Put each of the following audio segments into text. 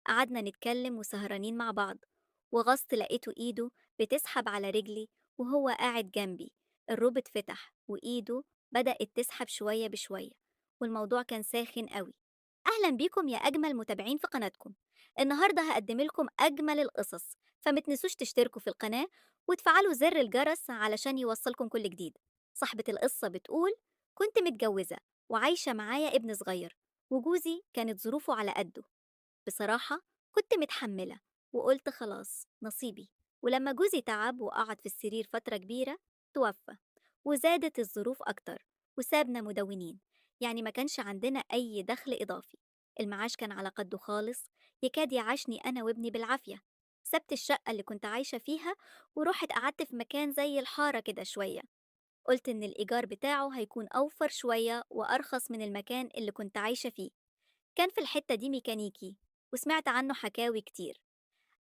قعدنا نتكلم وسهرانين مع بعض، وغصت لقيته إيده بتسحب على رجلي وهو قاعد جنبي. الروب اتفتح وإيده بدأت تسحب شوية بشوية، والموضوع كان ساخن قوي. أهلا بيكم يا أجمل متابعين في قناتكم. النهاردة هقدم لكم أجمل القصص، فمتنسوش تشتركوا في القناة وتفعلوا زر الجرس علشان يوصلكم كل جديد. صاحبة القصة بتقول: كنت متجوزة وعايشة معايا ابن صغير، وجوزي كانت ظروفه على قده. بصراحة كنت متحملة وقلت خلاص نصيبي. ولما جوزي تعب وقعد في السرير فترة كبيرة توفى، وزادت الظروف أكتر وسابنا مدونين. يعني ما كانش عندنا أي دخل إضافي. المعاش كان على قده خالص، يكاد يعاشني أنا وابني بالعافية. سبت الشقة اللي كنت عايشة فيها ورحت قعدت في مكان زي الحارة كده شوية. قلت إن الإيجار بتاعه هيكون أوفر شوية وأرخص من المكان اللي كنت عايشة فيه. كان في الحتة دي ميكانيكي، وسمعت عنه حكاوي كتير.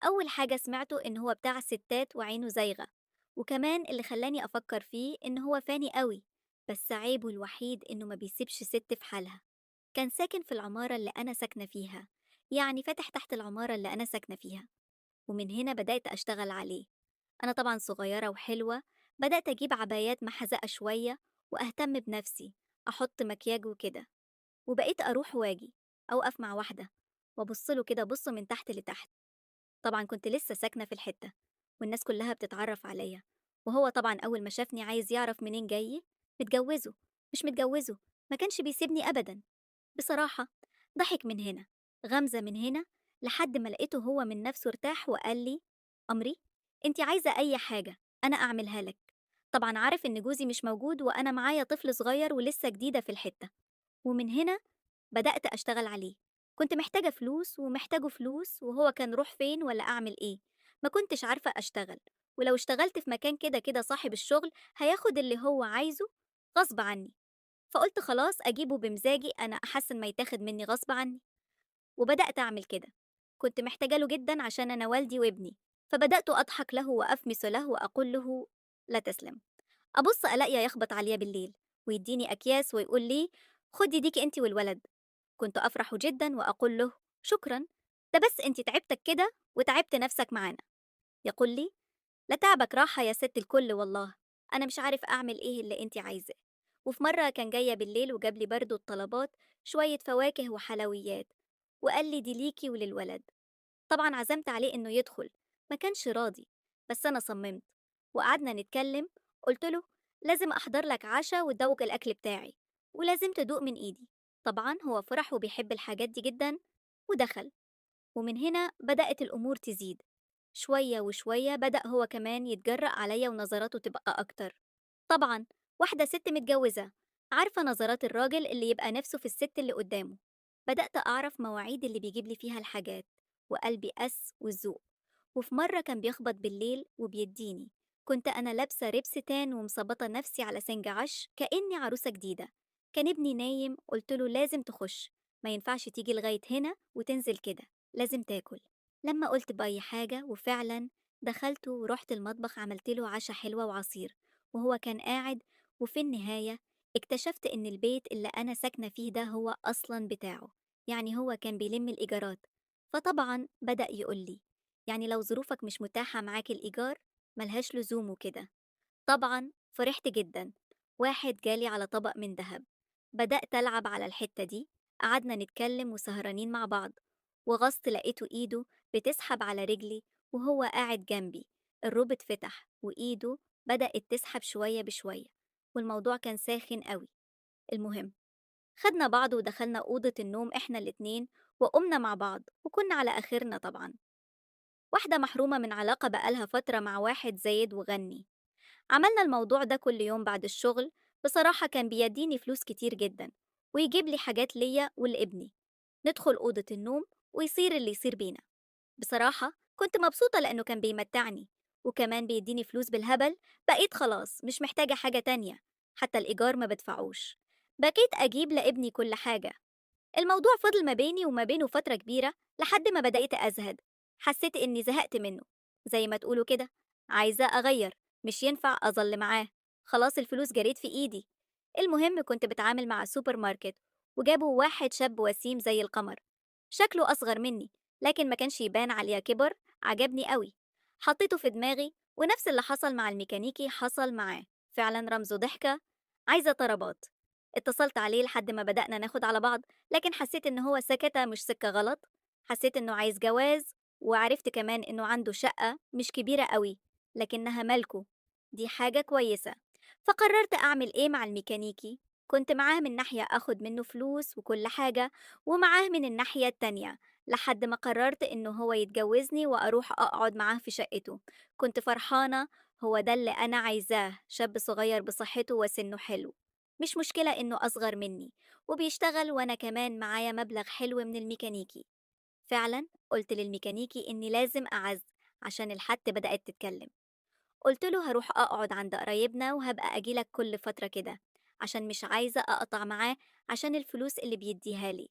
أول حاجة سمعته إن هو بتاع ستات وعينه زايغة، وكمان اللي خلاني أفكر فيه إن هو فاني قوي. بس عيبه الوحيد إنه ما بيسيبش ست في حالها. كان ساكن في العمارة اللي أنا ساكنة فيها، يعني فاتح تحت العمارة اللي أنا ساكنة فيها. ومن هنا بدأت أشتغل عليه. أنا طبعا صغيرة وحلوة، بدأت أجيب عبايات محزقة شوية وأهتم بنفسي، أحط مكياج وكده. وبقيت أروح واجي، أوقف مع واحدة وأبصله كده بص من تحت لتحت. طبعا كنت لسه ساكنة في الحتة، والناس كلها بتتعرف عليا. وهو طبعا أول ما شافني عايز يعرف منين جاي. متجوزه مش متجوزه، ما كانش بيسيبني أبدا. بصراحة ضحك من هنا، غمزة من هنا، لحد ما لقيته هو من نفسه ارتاح وقال لي: أمري، انتي عايزة أي حاجة أنا أعملها لك. طبعا عارف إن جوزي مش موجود وأنا معايا طفل صغير ولسه جديدة في الحتة. ومن هنا بدأت أشتغل عليه. كنت محتاجة فلوس ومحتاجه فلوس، وهو كان روح فين ولا أعمل إيه. ما كنتش عارفة أشتغل، ولو اشتغلت في مكان كده كده صاحب الشغل هياخد اللي هو عايزه غصب عني. فقلت خلاص أجيبه بمزاجي أنا أحسن ما يتاخد مني غصب عني. وبدأت أعمل كده. كنت محتاجة له جدا عشان أنا والدي وابني. فبدأت أضحك له وأفمس له وأقول له: لا تسلم. أبص ألاقيه يخبط عليا بالليل ويديني أكياس ويقول لي: خدي ديكي أنت والولد. كنت أفرح جدا وأقول له: شكرا، ده بس أنت تعبتك كده وتعبت نفسك معانا. يقول لي: لا تعبك راحة يا ست الكل والله، أنا مش عارف أعمل إيه اللي أنت عايزاه. وفي مرة كان جاية بالليل وجاب لي برضو الطلبات، شوية فواكه وحلويات، وقال لي: دي ليكي وللولد. طبعا عزمت عليه إنه يدخل، ما كانش راضي، بس أنا صممت. وقعدنا نتكلم. قلت له: لازم أحضر لك عشاء وتدوق الأكل بتاعي، ولازم تدوق من إيدي. طبعا هو فرح وبيحب الحاجات دي جدا، ودخل. ومن هنا بدأت الأمور تزيد. شوية وشوية بدأ هو كمان يتجرأ عليا ونظراته تبقى أكتر. طبعا واحدة ست متجوزة عارفة نظرات الراجل اللي يبقى نفسه في الست اللي قدامه. بدأت أعرف مواعيد اللي بيجيب لي فيها الحاجات، وقلبي قس والذوق. وفي مرة كان بيخبط بالليل وبيديني. كنت أنا لابسة ربستان ومظبطة نفسي على سنج عش كأني عروسة جديدة. كان ابني نايم، قلت له: لازم تخش، ما ينفعش تيجي لغاية هنا وتنزل كده، لازم تاكل. لما قلت بأي حاجة وفعلا دخلت ورحت المطبخ عملت له عشاء حلوة وعصير، وهو كان قاعد. وفي النهاية اكتشفت إن البيت اللي أنا ساكنة فيه ده هو أصلا بتاعه، يعني هو كان بيلم الإيجارات. فطبعا بدأ يقول لي: يعني لو ظروفك مش متاحة معاك الإيجار ملهاش لزوم وكده. طبعا فرحت جدا. واحد جالي على طبق من ذهب. بدأت ألعب على الحتة دي. قعدنا نتكلم وسهرانين مع بعض، وغصت لقيته إيده بتسحب على رجلي وهو قاعد جنبي. الروب اتفتح وإيده بدأت تسحب شوية بشوية، والموضوع كان ساخن قوي. المهم، خدنا بعض ودخلنا أوضة النوم إحنا الاتنين، وقمنا مع بعض وكنا على آخرنا طبعا. واحدة محرومة من علاقة بقالها فترة مع واحد زايد وغني. عملنا الموضوع ده كل يوم بعد الشغل. بصراحة كان بيديني فلوس كتير جدا، ويجيب لي حاجات ليا ولابني. ندخل أوضة النوم ويصير اللي يصير بينا. بصراحة كنت مبسوطة لأنه كان بيمتعني، وكمان بيديني فلوس بالهبل. بقيت خلاص مش محتاجة حاجة تانية، حتى الإيجار ما بدفعوش. بقيت أجيب لابني كل حاجة. الموضوع فضل ما بيني وما بينه فترة كبيرة، لحد ما بدأت أزهد. حسيت إني زهقت منه، زي ما تقولوا كده، عايزة أغير. مش ينفع أظل معاه، خلاص الفلوس جريت في إيدي. المهم كنت بتعامل مع سوبر ماركت، وجابوا واحد شاب وسيم زي القمر. شكله أصغر مني، لكن ما كانش يبان عليه كبر. عجبني قوي، حطيته في دماغي، ونفس اللي حصل مع الميكانيكي حصل معاه. فعلا رمزه ضحكة عايزة طلبات. اتصلت عليه لحد ما بدأنا ناخد على بعض، لكن حسيت إن هو سكتة مش سكة غلط. حسيت إنه عايز جواز، وعرفت كمان إنه عنده شقة مش كبيرة قوي لكنها ملكه. دي حاجة كويسة. فقررت أعمل إيه مع الميكانيكي. كنت معاه من ناحية أخد منه فلوس وكل حاجة، ومعاه من الناحية التانية، لحد ما قررت إنه هو يتجوزني وأروح أقعد معاه في شقته. كنت فرحانة. هو ده اللي أنا عايزاه، شاب صغير بصحته وسنه حلو. مش مشكلة إنه أصغر مني وبيشتغل، وأنا كمان معايا مبلغ حلو من الميكانيكي. فعلا قلت للميكانيكي إني لازم أعز، عشان الحت بدأت تتكلم. قلت له هروح أقعد عند قرايبنا وهبقى أجيلك كل فترة كده، عشان مش عايزة أقطع معاه عشان الفلوس اللي بيديها لي.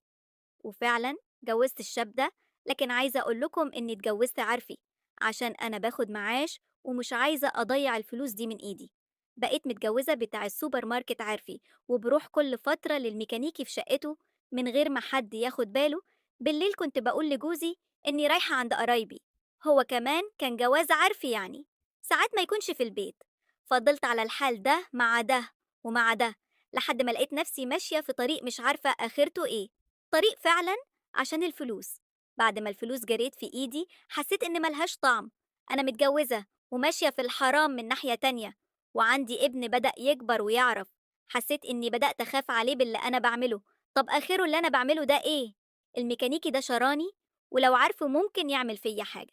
وفعلا جوزت الشاب ده. لكن عايزة أقول لكم إني اتجوزت عرفي، عشان أنا باخد معاش ومش عايزة أضيع الفلوس دي من إيدي. بقيت متجوزة بتاع السوبر ماركت عرفي، وبروح كل فترة للميكانيكي في شقته من غير ما حد ياخد باله. بالليل كنت بقول لجوزي إني رايحة عند قرايبي. هو كمان كان جواز عرفي يعني، ساعات ما يكونش في البيت. فضلت على الحال ده مع ده ومع ده، لحد ما لقيت نفسي ماشية في طريق مش عارفة آخرته إيه. طريق فعلا عشان الفلوس. بعد ما الفلوس جريت في إيدي حسيت إن ملهاش طعم. أنا متجوزة وماشية في الحرام من ناحية تانية، وعندي ابن بدأ يكبر ويعرف. حسيت إني بدأت أخاف عليه باللي أنا بعمله. طب آخره اللي أنا بعمله ده إيه؟ الميكانيكي ده شراني، ولو عارفه ممكن يعمل فيا حاجة.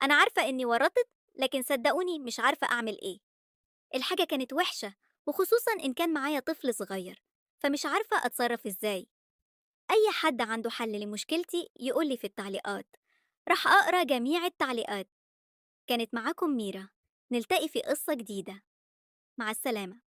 أنا عارفة إني ورطت، لكن صدقوني مش عارفة أعمل إيه. الحاجة كانت وحشة، وخصوصا إن كان معايا طفل صغير، فمش عارفة أتصرف إزاي. أي حد عنده حل لمشكلتي يقولي في التعليقات، راح أقرأ جميع التعليقات. كانت معاكم ميرا، نلتقي في قصة جديدة. مع السلامة.